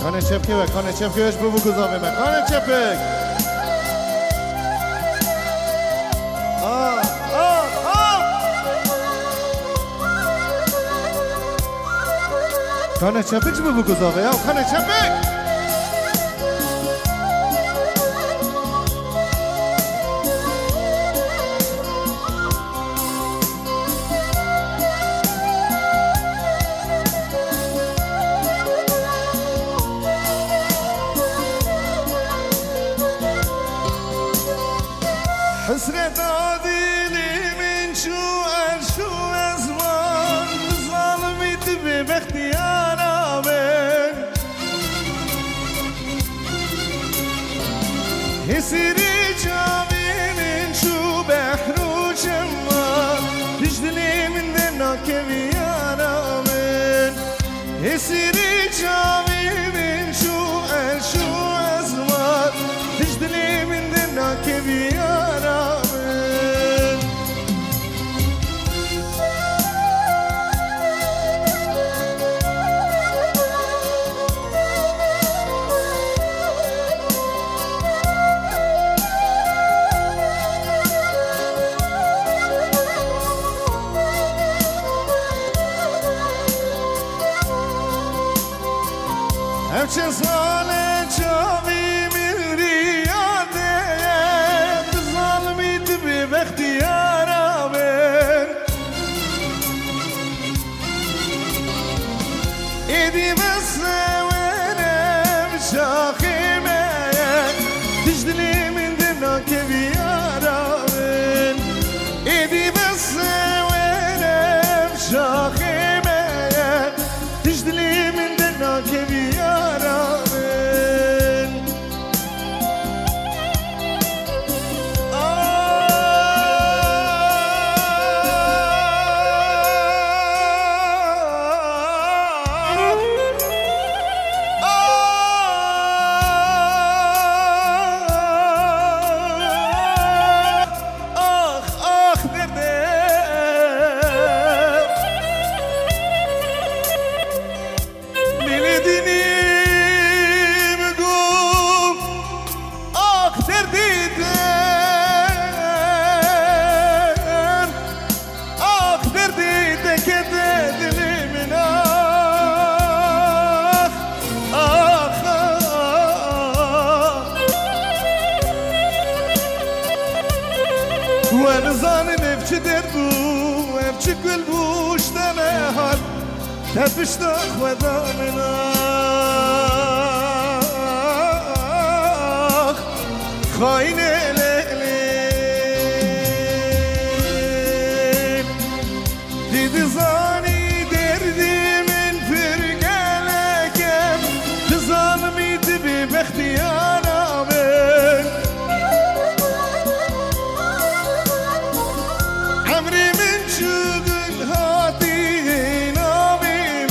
Kane çepke ve kane çepke veş bu kuzave me. Kane çepek. Kane çepek mi bu kuzave ya? Kane çepek. حسرت دلیمن شو شو ازمان ظالمیت به اختیارم حسری جاوین شو بحرو جمان تجدلیمن دنا کبیارم حسری جاوین شو ازمان تجدلیمن دنا کبیارم چه سال چاوی میری یاده ظالمیت به اختیارم ایدی بسوانم شاخیمه تجدلی من دنا کبیارم ایدی بسوانم شاخیمه تجدلی من دنا کبیارم ونزانم افچه دردو افچه گل بوشتن حال تپشت خدا من خاین لیلی دید زانی دردی من فرگلکم تزانمید بی بختیارم عمري من شغل هاتي نامي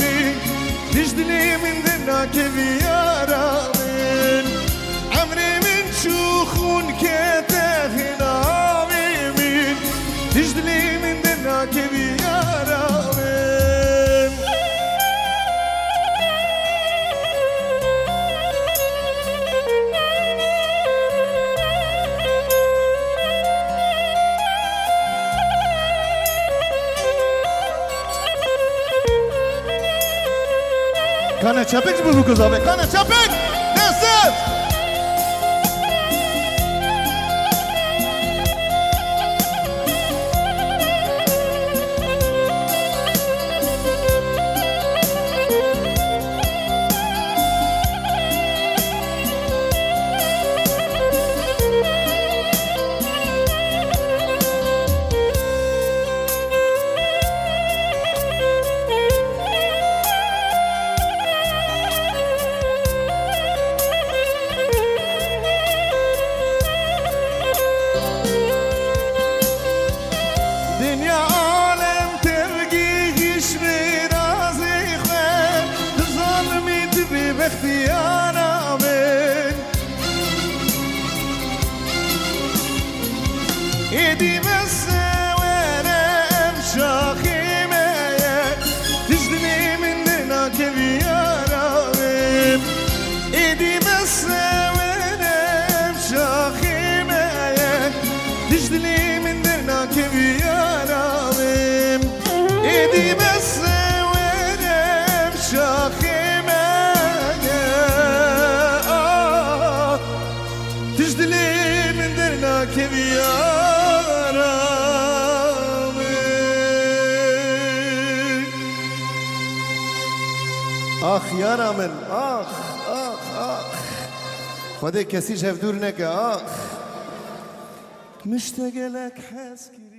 تجدني من ذنا كبيارامن عمري من شوخون كته نامي تجدني من ذنا كبيارامن Kane çepek mi bu kuzave? Kane çepek. Nesit. باختیارامن ایدی بسوارم شاخیمه تجدنی من دنا کبیارامن آخ یارا من آخ آخ آخ خدا کسی شف دور نکه آخ مشتاق لك حاسكي